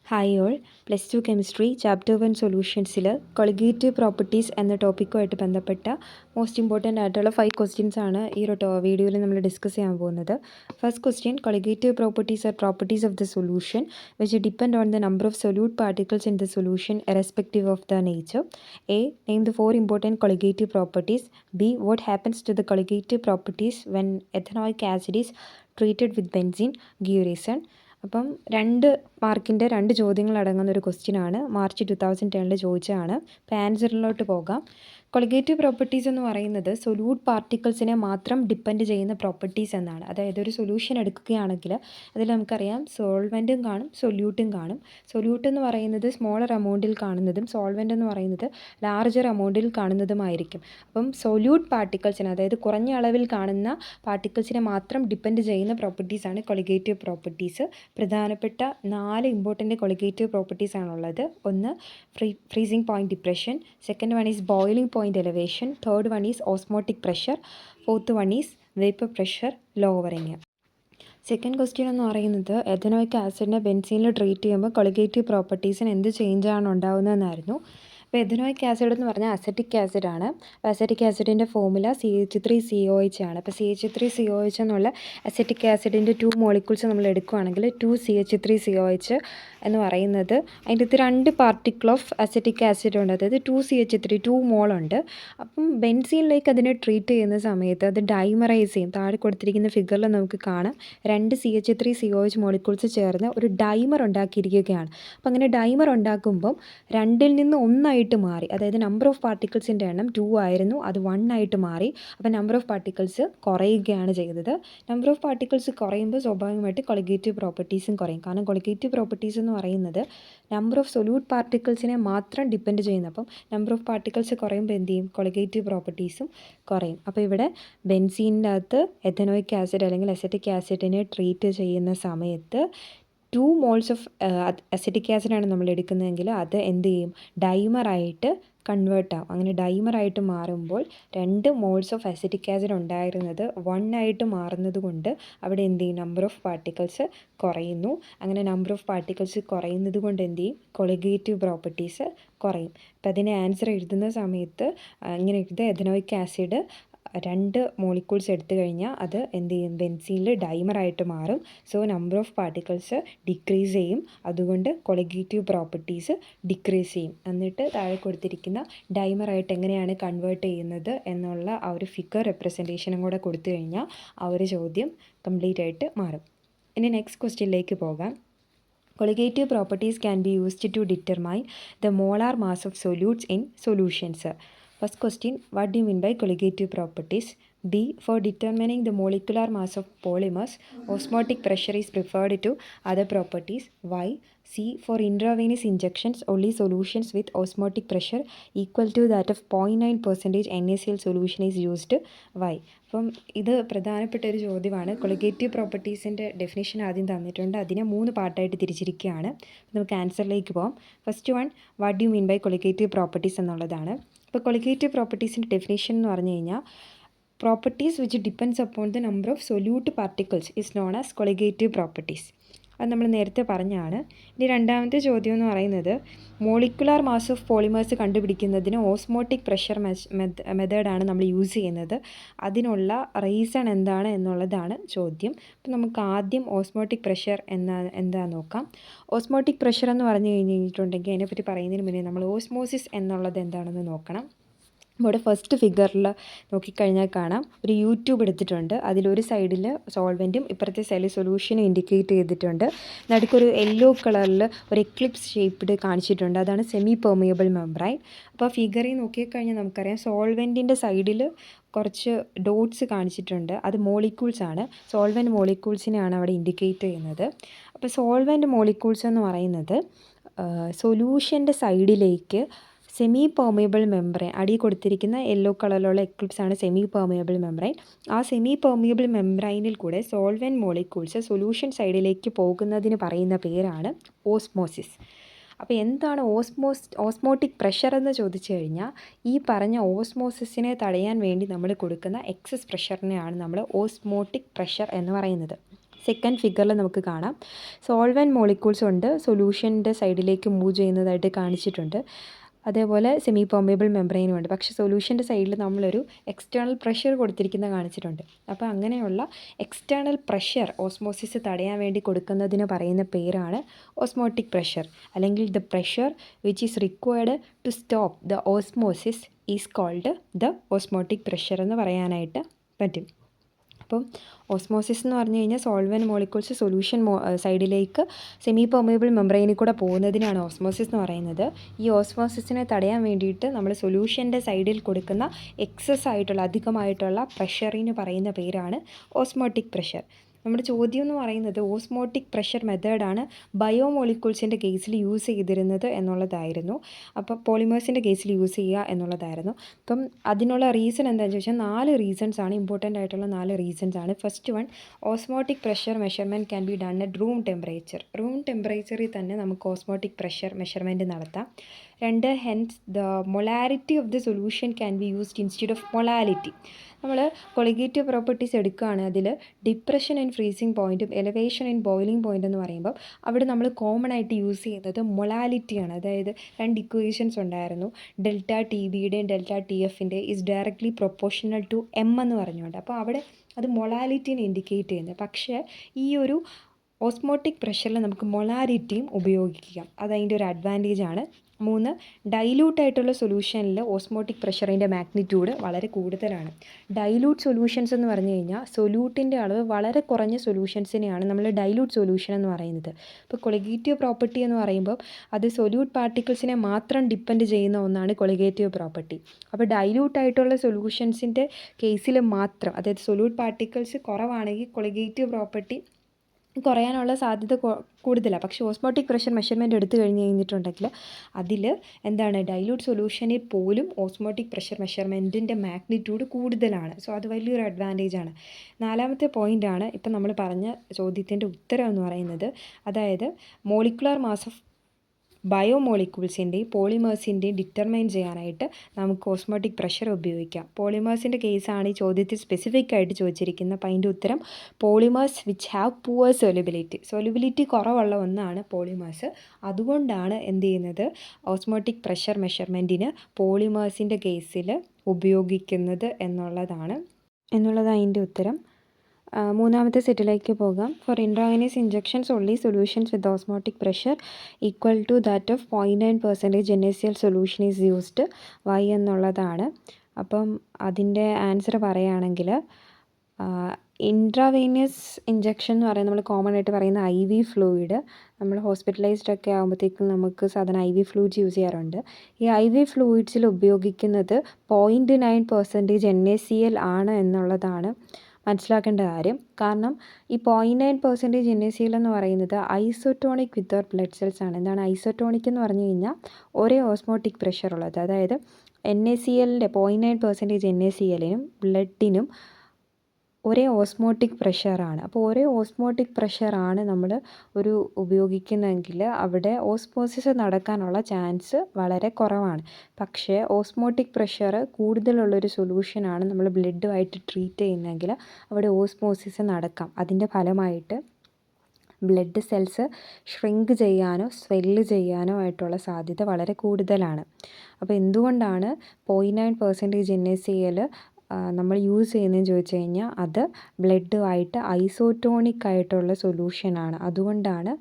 Hi all, plus two chemistry chapter 1 സൊല്യൂഷൻസിൽ colligative properties എന്ന ടോപ്പിക്കുമായിട്ട് ബന്ധപ്പെട്ട മോസ്റ്റ് ഇമ്പോർട്ടൻ്റ് ആയിട്ടുള്ള 5 ക്വസ്റ്റ്യൻസ് ആണ് ഈ ഒരു വീഡിയോയിൽ നമ്മൾ ഡിസ്കസ് ചെയ്യാൻ പോകുന്നത്. First question, colligative properties are properties of the solution which depend on the number of solute particles in the solution irrespective of the nature. A, name the 4 important colligative properties. B, what happens to the colligative properties when ethanoic acid is treated with benzene. Give reason. അപ്പം 2 മാർക്കിൻ്റെ 2 ചോദ്യങ്ങൾ അടങ്ങുന്ന ഒരു ക്വസ്റ്റ്യനാണ്. March 2010 ചോദിച്ചതാണ്. അപ്പോൾ ആൻസറിലോട്ട് പോകാം. Colligative properties എന്ന് പറയുന്നത് സൊല്യൂട്ട് പാർട്ടിക്കിൾസിനെ മാത്രം ഡിപ്പെൻഡ് ചെയ്യുന്ന പ്രോപ്പർട്ടീസ് എന്നാണ്. അതായത് ഒരു സൊല്യൂഷൻ എടുക്കുകയാണെങ്കിൽ അതിൽ നമുക്കറിയാം സോൾവെൻറ്റും കാണും സൊല്യൂട്ടും കാണും. സൊല്യൂട്ട് എന്ന് പറയുന്നത് സ്മോളർ എമൗണ്ടിൽ കാണുന്നതും സോൾവെൻ്റ് എന്ന് പറയുന്നത് ലാർജർ എമൗണ്ടിൽ കാണുന്നതുമായിരിക്കും. അപ്പം സൊല്യൂട്ട് പാർട്ടിക്കിൾസിനെ, അതായത് കുറഞ്ഞ അളവിൽ കാണുന്ന പാർട്ടിക്കിൾസിനെ മാത്രം ഡിപ്പെൻഡ് ചെയ്യുന്ന പ്രോപ്പർട്ടീസാണ് കൊളിഗേറ്റീവ് പ്രോപ്പർട്ടീസ്. പ്രധാനപ്പെട്ട 4 ഇമ്പോർട്ടൻ്റ് കൊളിഗേറ്റീവ് പ്രോപ്പർട്ടീസ് ആണുള്ളത്. ഒന്ന്, freezing point depression. Second one is boiling point elevation. Third one is osmotic pressure. Fourth one is vapour pressure lowering. Second question എന്ന് പറയുന്നത് എഥനോയിക് ആസിഡിനെ ബെൻസീനിൽ ട്രീറ്റ് ചെയ്യുമ്പോൾ കൊളിഗേറ്റീവ് പ്രോപ്പർട്ടീസിന് എന്ത് ചേഞ്ചാണ് ഉണ്ടാകുന്നതെന്നായിരുന്നു. അപ്പോൾ ethanoic acid എന്ന് പറഞ്ഞാൽ അസറ്റിക് ആസിഡാണ്. അപ്പോൾ അസറ്റിക് ആസിഡിൻ്റെ ഫോമുല CH3COH ആണ്. അപ്പോൾ CH3COH എന്നുള്ള അസറ്റിക് ആസിഡിൻ്റെ 2 മോളിക്യൂൾസ് നമ്മൾ എടുക്കുകയാണെങ്കിൽ 2CH3COH എന്ന് പറയുന്നത് അതിൻ്റെ 2 പാർട്ടിക്കിൾ ഓഫ് അസറ്റിക് ആസിഡ് ഉണ്ട്, അതായത് 2CH3 2 മോളുണ്ട്. അപ്പം ബെൻസീനിലേക്ക് അതിനെ ട്രീറ്റ് ചെയ്യുന്ന സമയത്ത് അത് ഡൈമറൈസ് ചെയ്യും. താഴെ കൊടുത്തിരിക്കുന്ന ഫിഗറിൽ നമുക്ക് കാണാം 2 CH3COH മോളിക്യൂൾസ് ചേർന്ന് ഒരു ഡൈമർ ഉണ്ടാക്കിയിരിക്കുകയാണ്. അപ്പോൾ അങ്ങനെ ഡൈമർ ഉണ്ടാക്കുമ്പം 2ൽ നിന്ന് 1 മാറി, അതായത് നമ്പർ ഓഫ് പാർട്ടിക്കിൾസിൻ്റെ എണ്ണം 2 ആയിരുന്നു, അത് 1 ആയിട്ട് മാറി. അപ്പോൾ നമ്പർ ഓഫ് പാർട്ടിക്കിൾസ് കുറയുകയാണ് ചെയ്തത്. നമ്പർ ഓഫ് പാർട്ടിക്കിൾസ് കുറയുമ്പോൾ സ്വാഭാവികമായിട്ട് കൊളിഗേറ്റീവ് പ്രോപ്പർട്ടീസും കുറയും. കാരണം കൊളിഗേറ്റീവ് പ്രോപ്പർട്ടീസ് എന്ന് പറയുന്നത് നമ്പർ ഓഫ് സൊല്യൂട്ട് പാർട്ടിക്കിൾസിനെ മാത്രം ഡിപ്പെൻഡ് ചെയ്യുന്നു. അപ്പം നമ്പർ ഓഫ് പാർട്ടിക്കിൾസ് കുറയുമ്പോൾ എന്ത് ചെയ്യും? കൊളിഗേറ്റീവ് പ്രോപ്പർട്ടീസും കുറയും. അപ്പോൾ ഇവിടെ ബെൻസീനിൻ്റെ അകത്ത് എഥനോയിക് ആസിഡ് അല്ലെങ്കിൽ അസറ്റിക് ആസിഡിനെ ട്രീറ്റ് ചെയ്യുന്ന സമയത്ത് 2 മോൾസ് ഓഫ് അസറ്റിക് ആസിഡാണ് നമ്മൾ എടുക്കുന്നതെങ്കിൽ അത് എന്ത് ചെയ്യും? ഡൈമറായിട്ട് കൺവേർട്ട് ആവും. അങ്ങനെ ഡൈമറായിട്ട് മാറുമ്പോൾ 2 മോൾസ് ഓഫ് അസറ്റിക് ആസിഡ് ഉണ്ടായിരുന്നത് 1 ആയിട്ട് മാറുന്നത് കൊണ്ട് അവിടെ എന്ത് ചെയ്യും? നമ്പർ ഓഫ് പാർട്ടിക്കിൾസ് കുറയുന്നു. അങ്ങനെ നമ്പർ ഓഫ് പാർട്ടിക്കിൾസ് കുറയുന്നത് കൊണ്ട് എന്ത് ചെയ്യും? കൊളിഗേറ്റീവ് പ്രോപ്പർട്ടീസ് കുറയും. അപ്പോൾ അതിന് ആൻസർ എഴുതുന്ന സമയത്ത് ഇങ്ങനെ എഴുതുക: എഥനോയിക് ആസിഡ് 2 മോളിക്യൂൾസ് എടുത്തു കഴിഞ്ഞാൽ അത് എന്ത് ചെയ്യും? ബെൻസീനിൽ ഡൈമറായിട്ട് മാറും. So number of particles decrease ചെയ്യും. അതുകൊണ്ട് കൊളിഗേറ്റീവ് പ്രോപ്പർട്ടീസ് ഡിക്രീസ് ചെയ്യും. എന്നിട്ട് താഴെ കൊടുത്തിരിക്കുന്ന ഡൈമറായിട്ട് എങ്ങനെയാണ് കൺവേർട്ട് ചെയ്യുന്നത് എന്നുള്ള ആ ഒരു ഫിഗർ റെപ്രസെൻറ്റേഷനും കൂടെ കൊടുത്തു കഴിഞ്ഞാൽ ആ ഒരു ചോദ്യം കംപ്ലീറ്റ് ആയിട്ട് മാറും. ഇനി നെക്സ്റ്റ് ക്വസ്റ്റ്യനിലേക്ക് പോകാം. Colligative properties can be used to determine the molar mass of solutes in solutions. First question, what do you mean by colligative properties? B, for determining the molecular mass of polymers, osmotic pressure is preferred to other properties. Why? C, for intravenous injections, only solutions with osmotic pressure equal to that of 0.9% NaCl solution is used. Why? അപ്പം ഇത് പ്രധാനപ്പെട്ട ഒരു ചോദ്യമാണ്. Colligative പ്രോപ്പർട്ടീസിൻ്റെ definition ആദ്യം തന്നിട്ടുണ്ട്. അതിനെ 3 പാർട്ടായിട്ട് തിരിച്ചിരിക്കുകയാണ്. നമുക്ക് ആൻസറിലേക്ക് പോകാം. First one, what do you mean by colligative properties എന്നുള്ളതാണ്. ഇപ്പോൾ കൊളിഗേറ്റീവ് പ്രോപ്പർട്ടീസിൻ്റെ ഡെഫിനേഷൻ എന്ന് പറഞ്ഞു കഴിഞ്ഞാൽ properties which depends upon the number of solute particles is known as colligative properties. അത് നമ്മൾ നേരത്തെ പറഞ്ഞാണ്. ഇനി രണ്ടാമത്തെ ചോദ്യം എന്ന് പറയുന്നത് മോളിക്കുലാർ മാസ് ഓഫ് പോളിമേഴ്സ് കണ്ടുപിടിക്കുന്നതിന് ഓസ്മോട്ടിക് പ്രഷർ മെത്തേഡാണ് നമ്മൾ യൂസ് ചെയ്യുന്നത്. അതിനുള്ള റീസൺ എന്താണ് എന്നുള്ളതാണ് ചോദ്യം. അപ്പോൾ നമുക്ക് ആദ്യം ഓസ്മോട്ടിക് പ്രഷർ എന്താ നോക്കാം. ഓസ്മോട്ടിക് പ്രഷർ എന്ന് പറഞ്ഞു കഴിഞ്ഞിട്ടുണ്ടെങ്കിൽ അതിനെപ്പറ്റി പറയുന്നതിന് മുന്നേ നമ്മൾ ഓസ്മോസിസ് എന്നുള്ളത് എന്താണെന്ന് നോക്കണം. ഇവിടെ ഫസ്റ്റ് ഫിഗറിൽ നോക്കിക്കഴിഞ്ഞാൽ കാണാം ഒരു യൂട്യൂബ് എടുത്തിട്ടുണ്ട്. അതിലൊരു സൈഡിൽ സോൾവെൻറ്റും ഇപ്പുറത്തെ സൈഡിൽ സൊല്യൂഷനും ഇൻഡിക്കേറ്റ് ചെയ്തിട്ടുണ്ട്. നടുക്കൊരു യെല്ലോ കളറിൽ ഒരു എക്ലിപ്സ് ഷേപ്പ്ഡ് കാണിച്ചിട്ടുണ്ട്. അതാണ് സെമി പെർമിയബിൾ മെംബ്രൈൻ. അപ്പോൾ ഫിഗറിൽ നോക്കിക്കഴിഞ്ഞാൽ നമുക്കറിയാം സോൾവെൻറ്റിൻ്റെ സൈഡിൽ കുറച്ച് ഡോട്ട്സ് കാണിച്ചിട്ടുണ്ട്. അത് മോളിക്യൂൾസാണ്. സോൾവെൻറ്റ് മോളിക്യൂൾസിനെയാണ് അവിടെ ഇൻഡിക്കേറ്റ് ചെയ്യുന്നത്. അപ്പോൾ സോൾവെൻറ്റ് മോളിക്യൂൾസ് എന്ന് പറയുന്നത് സൊല്യൂഷൻ്റെ സൈഡിലേക്ക് സെമി പെർമിയബിൾ മെംബ്രെയിൻ, അടി കൊടുത്തിരിക്കുന്ന യെല്ലോ കളറിലുള്ള എക്ലിപ്സ് ആണ് സെമി പെർമിയബിൾ മെംബ്രെയിൻ. ആ സെമി പെർമിയബിൾ മെംബ്രെയിനിൽ കൂടെ സോൾവെൻറ്റ് മോളിക്യൂൾസ് സൊല്യൂഷൻ സൈഡിലേക്ക് പോകുന്നതിന് പറയുന്ന പേരാണ് ഓസ്മോസിസ്. അപ്പോൾ എന്താണ് ഓസ്മോട്ടിക് പ്രഷർ എന്ന് ചോദിച്ചു കഴിഞ്ഞാൽ ഈ പറഞ്ഞ ഓസ്മോസിസിനെ തടയാൻ വേണ്ടി നമ്മൾ കൊടുക്കുന്ന എക്സസ് പ്രഷറിനെയാണ് നമ്മൾ ഓസ്മോട്ടിക് പ്രഷർ എന്ന് പറയുന്നത്. സെക്കൻഡ് ഫിഗറിൽ നമുക്ക് കാണാം. സോൾവെൻറ്റ് മോളിക്യൂൾസ് ഉണ്ട്, സൊല്യൂഷൻ്റെ സൈഡിലേക്ക് മൂവ് ചെയ്യുന്നതായിട്ട് കാണിച്ചിട്ടുണ്ട്. അതേപോലെ സെമി പെർമിയബിൾ മെംബ്രെയിനും ഉണ്ട്. പക്ഷേ സൊല്യൂഷൻ്റെ സൈഡിൽ നമ്മളൊരു എക്സ്റ്റേണൽ പ്രഷർ കൊടുത്തിരിക്കുന്നത് കാണിച്ചിട്ടുണ്ട്. അപ്പോൾ അങ്ങനെയുള്ള എക്സ്റ്റേണൽ പ്രഷർ ഓസ്മോസിസ് തടയാൻ വേണ്ടി കൊടുക്കുന്നതിന് പറയുന്ന പേരാണ് ഓസ്മോട്ടിക് പ്രഷർ, അല്ലെങ്കിൽ the pressure which is required to stop the osmosis is called the osmotic pressure എന്ന് പറയാനായിട്ട് പറ്റും. അപ്പം ഓസ്മോസിസ് എന്ന് പറഞ്ഞു കഴിഞ്ഞാൽ സോൾവെൻറ്റ് മോളിക്യൂൾസ് സൊല്യൂഷൻ സൈഡിലേക്ക് സെമി പെർമിയബിൾ മെംബ്രെയിനിൽ കൂടെ പോകുന്നതിനാണ് ഓസ്മോസിസ് എന്ന് പറയുന്നത്. ഈ ഓസ്മോസിസിനെ തടയാൻ വേണ്ടിയിട്ട് നമ്മൾ സൊല്യൂഷൻ്റെ സൈഡിൽ കൊടുക്കുന്ന എക്സസ് ആയിട്ടുള്ള അധികമായിട്ടുള്ള പ്രഷറിന് പറയുന്ന പേരാണ് ഓസ്മോട്ടിക് പ്രഷർ. നമ്മുടെ ചോദ്യം എന്ന് പറയുന്നത് ഓസ്മോട്ടിക് പ്രഷർ മെത്തേഡാണ് ബയോമോളിക്യൂൾസിൻ്റെ കേസിൽ യൂസ് ചെയ്തിരുന്നത് എന്നുള്ളതായിരുന്നു. അപ്പോൾ പോളിമേഴ്സിൻ്റെ കേസിൽ യൂസ് ചെയ്യുക എന്നുള്ളതായിരുന്നു. അപ്പം അതിനുള്ള റീസൺ എന്താണെന്ന് ചോദിച്ചാൽ 4 റീസൺസ് ആണ്, ഇമ്പോർട്ടൻ്റ് ആയിട്ടുള്ള 4 റീസൺസ് ആണ്. First one, osmotic pressure measurement can be done at room temperature. Room ടെമ്പറേച്ചറിൽ തന്നെ നമുക്ക് ഓസ്മോട്ടിക് പ്രഷർ മെഷർമെൻറ്റ് നടത്താം. 2, hence the molarity of the solution can be used instead of molality. നമ്മൾ കൊളിഗേറ്റീവ് പ്രോപ്പർട്ടീസ് എടുക്കുകയാണ്, അതിൽ depression and freezing പോയിൻറ്റും elevation and boiling point എന്ന് പറയുമ്പോൾ അവിടെ നമ്മൾ കോമൺ ആയിട്ട് യൂസ് ചെയ്യുന്നത് മൊളാലിറ്റിയാണ്. അതായത് 2 ഇക്വേഷൻസ് ഉണ്ടായിരുന്നു, ഡെൽറ്റ ടി ബിയുടെയും ഡെൽറ്റ ടി എഫിൻ്റെ is directly proportional to m എന്ന് പറഞ്ഞുകൊണ്ട്. അപ്പോൾ അവിടെ അത് മൊളാലിറ്റിനെ ഇൻഡിക്കേറ്റ് ചെയ്യുന്നത്. പക്ഷേ ഈ ഒരു ഓസ്മോട്ടിക് പ്രഷറിൽ നമുക്ക് മൊളാരിറ്റിയും ഉപയോഗിക്കാം, അതതിൻ്റെ ഒരു അഡ്വാൻറ്റേജ് ആണ്. 3, ഡൈല്യൂട്ട് ആയിട്ടുള്ള സൊല്യൂഷനിൽ ഓസ്മോട്ടിക് പ്രഷറിൻ്റെ മാഗ്നിറ്റ്യൂഡ് വളരെ കൂടുതലാണ്. ഡൈല്യൂട്ട് സൊല്യൂഷൻസ് എന്ന് പറഞ്ഞു കഴിഞ്ഞാൽ സൊല്യൂട്ടിൻ്റെ അളവ് വളരെ കുറഞ്ഞ സൊല്യൂഷൻസിനെയാണ് നമ്മൾ ഡൈല്യൂട്ട് സൊല്യൂഷൻ എന്ന് പറയുന്നത്. ഇപ്പോൾ കൊളിഗേറ്റീവ് പ്രോപ്പർട്ടി എന്ന് പറയുമ്പോൾ അത് സൊല്യൂട്ട് പാർട്ടിക്കിൾസിനെ മാത്രം ഡിപ്പെൻഡ് ചെയ്യുന്ന ഒന്നാണ് കൊളിഗേറ്റീവ് പ്രോപ്പർട്ടി. അപ്പോൾ ഡൈല്യൂട്ട് ആയിട്ടുള്ള സൊല്യൂഷൻസിൻ്റെ കേസിൽ മാത്രം, അതായത് സൊല്യൂട്ട് പാർട്ടിക്കിൾസ് കുറവാണെങ്കിൽ കൊളിഗേറ്റീവ് പ്രോപ്പർട്ടി കുറയാനുള്ള സാധ്യത കൂടുതലാണ്. പക്ഷേ ഓസ്മോട്ടിക് പ്രഷർ മെഷർമെൻറ്റ് എടുത്തു കഴിഞ്ഞിട്ടുണ്ടെങ്കിൽ അതിൽ എന്താണ്, ഡൈല്യൂട്ട് സൊല്യൂഷനിൽ പോലും ഓസ്മോട്ടിക് പ്രഷർ മെഷർമെൻറ്റിൻ്റെ മാഗ്നിറ്റ്യൂഡ് കൂടുതലാണ്. സോ അത് വലിയൊരു അഡ്വാൻറ്റേജ് ആണ്. 4ാമത്തെ പോയിൻ്റാണ് ഇപ്പം നമ്മൾ പറഞ്ഞ ചോദ്യത്തിൻ്റെ ഉത്തരം എന്ന് പറയുന്നത്. അതായത് മോളിക്കുലർ മാസ് ഓഫ് ബയോമോളിക്യൂൾസിൻ്റെയും പോളിമേഴ്സിൻ്റെയും ഡിറ്റർമൈൻ ചെയ്യാനായിട്ട് നമുക്ക് ഓസ്മോട്ടിക് പ്രഷർ ഉപയോഗിക്കാം. പോളിമേഴ്സിൻ്റെ കേസാണ് ഈ ചോദ്യത്തിൽ സ്പെസിഫിക് ആയിട്ട് ചോദിച്ചിരിക്കുന്നത്. അപ്പോൾ അതിൻ്റെ ഉത്തരം polymers which have poor solubility കുറവുള്ള ഒന്നാണ് പോളിമേഴ്സ്. അതുകൊണ്ടാണ് എന്ത് ചെയ്യുന്നത്, ഓസ്മോട്ടിക് പ്രഷർ മെഷർമെൻറ്റിന് പോളിമേഴ്സിൻ്റെ കേസിൽ ഉപയോഗിക്കുന്നത് എന്നുള്ളതാണ് അതിൻ്റെ ഉത്തരം. 3ാമത്തെ സെറ്റിലേക്ക് പോകാം. For intravenous injections only solutions with osmotic pressure equal to that of 0.9% NaCl solution is used. Why എന്നുള്ളതാണ്. അപ്പം അതിൻ്റെ ആൻസർ പറയുകയാണെങ്കിൽ ഇൻട്രാവെനസ് ഇഞ്ചക്ഷൻ എന്ന് പറയുന്നത് നമ്മൾ കോമൺ ആയിട്ട് പറയുന്ന IV ഫ്ലൂയിഡ്, നമ്മൾ ഹോസ്പിറ്റലൈസ്ഡ് ഒക്കെ ആകുമ്പോഴത്തേക്കും നമുക്ക് സാധാരണ IV ഫ്ലൂയിഡ്സ് യൂസ് ചെയ്യാറുണ്ട്. ഈ IV ഫ്ലൂയിഡ്സിൽ ഉപയോഗിക്കുന്നത് 0.9% NaCl ആണ് എന്നുള്ളതാണ് മനസ്സിലാക്കേണ്ട കാര്യം. കാരണം ഈ 0.9% NaCl എന്ന് പറയുന്നത് ഐസോട്ടോണിക് വിത്തൗട്ട് ബ്ലഡ് സെൽസ് ആണ്. എന്താണ് ഐസോട്ടോണിക് എന്ന് പറഞ്ഞു കഴിഞ്ഞാൽ ഒരേ ഓസ്മോട്ടിക് പ്രഷർ ഉള്ളത്. അതായത് NaClൻ്റെ 0.9% NaClനും ബ്ലഡിനും ഒരേ ഓസ്മോട്ടിക് പ്രഷറാണ്. അപ്പോൾ ഒരേ ഓസ്മോട്ടിക് പ്രഷറാണ് നമ്മൾ ഉപയോഗിക്കുന്നതെങ്കിൽ അവിടെ ഓസ്മോസിസ് നടക്കാനുള്ള ചാൻസ് വളരെ കുറവാണ്. പക്ഷേ ഓസ്മോട്ടിക് പ്രഷർ കൂടുതലുള്ളൊരു സൊല്യൂഷനാണ് നമ്മൾ ബ്ലഡുമായിട്ട് ട്രീറ്റ് ചെയ്യുന്നതെങ്കിൽ അവിടെ ഓസ്മോസിസ് നടക്കാം. അതിൻ്റെ ഫലമായിട്ട് ബ്ലഡ് സെൽസ് ഷ്രിങ്ക് ചെയ്യാനോ സ്വെല്ല് ചെയ്യാനോ ആയിട്ടുള്ള സാധ്യത വളരെ കൂടുതലാണ്. അപ്പോൾ എന്തുകൊണ്ടാണ് 0.9% NaCl നമ്മൾ യൂസ് ചെയ്യുന്നതെന്ന് ചോദിച്ചു കഴിഞ്ഞാൽ അത് ബ്ലഡുമായിട്ട് ഐസോട്ടോണിക് ആയിട്ടുള്ള സൊല്യൂഷനാണ്. അതുകൊണ്ടാണ്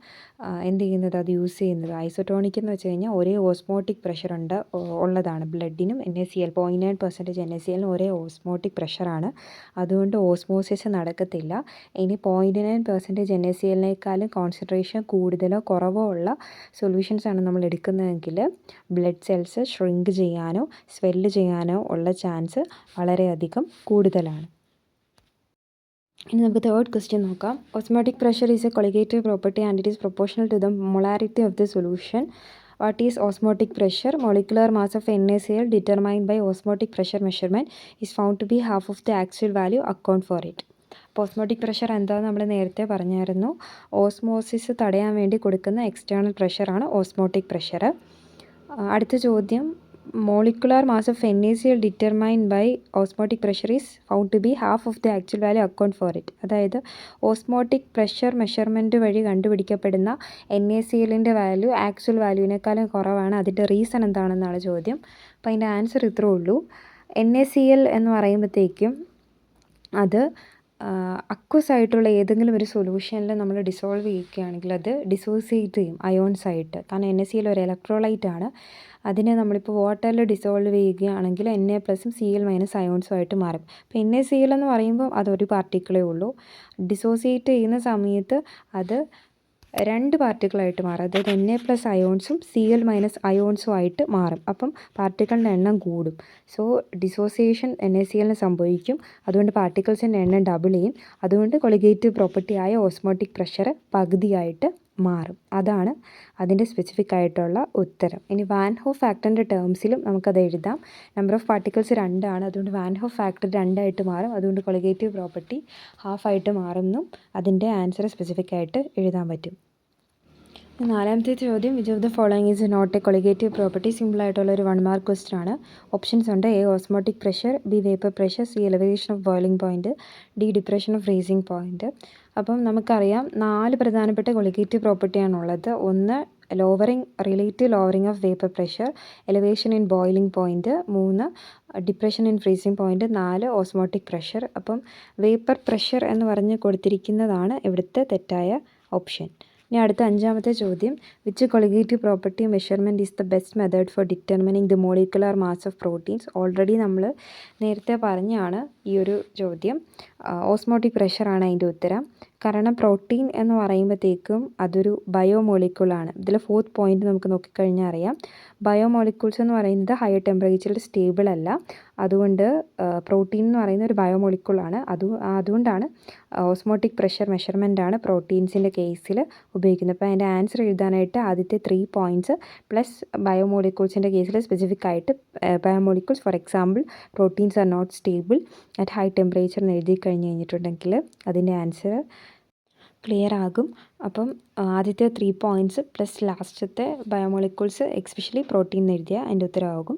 എന്ത് ചെയ്യുന്നത്, അത് യൂസ് ചെയ്യുന്നത്. ഐസോട്ടോണിക് എന്ന് വെച്ച് കഴിഞ്ഞാൽ ഒരേ ഓസ്മോട്ടിക് പ്രഷർ ഉള്ളതാണ്. ബ്ലഡിനും NaCl 0.9% NaClനും ഒരേ ഓസ്മോട്ടിക് പ്രഷറാണ്. അതുകൊണ്ട് ഓസ്മോസിസ് നടക്കത്തില്ല. ഇനി 0.9% NaClനേക്കാളും കോൺസെൻട്രേഷൻ കൂടുതലോ കുറവോ ഉള്ള സൊല്യൂഷൻസാണ് നമ്മൾ എടുക്കുന്നതെങ്കിൽ ബ്ലഡ് സെൽസ് ഷ്രിങ്ക് ചെയ്യാനോ സ്വെല്ല് ചെയ്യാനോ ഉള്ള ചാൻസ് വളരെയധികം കൂടുതലാണ്. ഇനി നമുക്ക് തേർഡ് ക്വസ്റ്റ്യൻ നോക്കാം. Osmotic pressure is a colligative property and it is proportional to the molarity of the solution. What is osmotic pressure? Molecular mass of NaCl determined by osmotic pressure measurement is found to be half of the actual value account for it. അപ്പോൾ osmotic pressure എന്താണെന്ന് നമ്മൾ നേരത്തെ പറഞ്ഞായിരുന്നു. Osmosis തടയാൻ വേണ്ടി കൊടുക്കുന്ന external പ്രഷറാണ് osmotic pressure. അടുത്ത ചോദ്യം, molecular mass of NaCl determined by osmotic pressure is found to be half of the actual value account for it. അതായത് ഓസ്മോട്ടിക് പ്രഷർ മെഷർമെൻറ്റ് വഴി കണ്ടുപിടിക്കപ്പെടുന്ന NaClൻ്റെ വാല്യൂ ആക്ച്വൽ വാല്യൂവിനേക്കാളും കുറവാണ്. അതിൻ്റെ റീസൺ എന്താണെന്നാണ് ചോദ്യം. അപ്പോൾ അതിൻ്റെ ആൻസർ ഇത്രേ ഉള്ളൂ. NaCl എന്ന് പറയുമ്പോഴത്തേക്കും അത് അക്വസ് ആയിട്ടുള്ള ഏതെങ്കിലും ഒരു സൊല്യൂഷനിൽ നമ്മൾ ഡിസോൾവ് ചെയ്യുകയാണെങ്കിൽ അത് ഡിസോസിയേറ്റ് ചെയ്യും അയോൺസ് ആയിട്ട്. കാരണം NaCl ഒരു ഇലക്ട്രോലൈറ്റ് ആണ്. അതിനെ നമ്മളിപ്പോൾ വാട്ടറിൽ ഡിസോൾവ് ചെയ്യുകയാണെങ്കിൽ Na+Cl- അയോൺസും ആയിട്ട് മാറും. അപ്പോൾ NaCl എന്ന് പറയുമ്പോൾ അതൊരു പാർട്ടിക്കിളേ ഉള്ളൂ. ഡിസോസിയേറ്റ് ചെയ്യുന്ന സമയത്ത് അത് 2 പാർട്ടിക്കിളായിട്ട് മാറും. അതായത് Na+ അയോൺസും Cl- അയോൺസും ആയിട്ട് മാറും. അപ്പം പാർട്ടിക്കിളിൻ്റെ എണ്ണം കൂടും. സോ ഡിസോസിയേഷൻ NaClന് സംഭവിക്കും. അതുകൊണ്ട് പാർട്ടിക്കിൾസിൻ്റെ എണ്ണം ഡബിൾ ചെയ്യും. അതുകൊണ്ട് കൊളിഗേറ്റീവ് പ്രോപ്പർട്ടി ആയ ഓസ്മോട്ടിക് പ്രഷർ പകുതിയായിട്ട് മാറും. അതാണ് അതിൻ്റെ സ്പെസിഫിക് ആയിട്ടുള്ള ഉത്തരം. ഇനി വാൻ ഹോഫ് ഫാക്ടറിൻ്റെ ടേംസിലും നമുക്കത് എഴുതാം. നമ്പർ ഓഫ് പാർട്ടിക്കിൾസ് 2 ആണ്. അതുകൊണ്ട് വാൻ ഹോഫ് ഫാക്ടർ 2 ആയിട്ട് മാറും. അതുകൊണ്ട് കൊളിഗേറ്റീവ് പ്രോപ്പർട്ടി ഹാഫായിട്ട് മാറുമെന്നും അതിൻ്റെ ആൻസർ സ്പെസിഫിക് ആയിട്ട് എഴുതാൻ പറ്റും. 4ാമത്തെ ചോദ്യം, which of the following is not a colligative property? സിമ്പിളായിട്ടുള്ള ഒരു 1 മാർക്ക് ക്വസ്റ്റ്യൻ ആണ്. ഓപ്ഷൻസ് ഉണ്ട്. A osmotic pressure, B vapour pressure, C elevation of boiling point, D depression of freezing point. അപ്പം നമുക്കറിയാം 4 പ്രധാനപ്പെട്ട കൊളിഗേറ്റീവ് പ്രോപ്പർട്ടിയാണുള്ളത്. ഒന്ന് relative lowering of vapour pressure, elevation in boiling point, 3 depression in freezing point, 4 osmotic pressure. അപ്പം vapour pressure എന്ന് പറഞ്ഞ് കൊടുത്തിരിക്കുന്നതാണ് ഇവിടുത്തെ തെറ്റായ ഓപ്ഷൻ. ഇനി അടുത്ത 5ാമത്തെ ചോദ്യം, which colligative property measurement is the best method for determining the molecular mass of proteins? Already നമ്മൾ നേരത്തെ പറഞ്ഞാണ് ഈ ഒരു ചോദ്യം. ഓസ്മോട്ടിക് പ്രഷറാണ് അതിൻ്റെ ഉത്തരം. കാരണം പ്രോട്ടീൻ എന്ന് പറയുമ്പോഴത്തേക്കും അതൊരു ബയോമോളിക്യൂളാണ്. ഇതിൽ 4th പോയിന്റ് നമുക്ക് നോക്കിക്കഴിഞ്ഞാൽ അറിയാം. ബയോമോളിക്യൂൾസ് എന്ന് പറയുന്നത് ഹയർ ടെമ്പറേച്ചറിൽ സ്റ്റേബിൾ അല്ല. അതുകൊണ്ട് പ്രോട്ടീൻ എന്ന് പറയുന്ന ഒരു ബയോമോളിക്യൂളാണ്. അതുകൊണ്ടാണ് ഓസ്മോട്ടിക് പ്രഷർ മെഷർമെൻറ്റാണ് പ്രോട്ടീൻസിൻ്റെ കേസിൽ ഉപയോഗിക്കുന്നത്. അപ്പോൾ അതിൻ്റെ ആൻസർ എഴുതാനായിട്ട് ആദ്യത്തെ 3 പോയിൻറ്റ്സ് പ്ലസ് ബയോമോളിക്യൂൾസിൻ്റെ കേസിൽ സ്പെസിഫിക് ആയിട്ട് biomolecules, for example proteins are not stable at high temperature എന്ന് എഴുതി കഴിഞ്ഞിട്ടുണ്ടെങ്കിൽ അതിൻ്റെ ആൻസർ ക്ലിയർ ആകും. അപ്പം ആദ്യത്തെ 3 പോയിൻറ്റ്സ് പ്ലസ് ലാസ്റ്റത്തെ ബയോമോളിക്യൂൾസ് എക്സ്പെഷ്യലി പ്രോട്ടീൻ എന്ന് എഴുതിയാൽ അതിൻ്റെ ഉത്തരമാകും.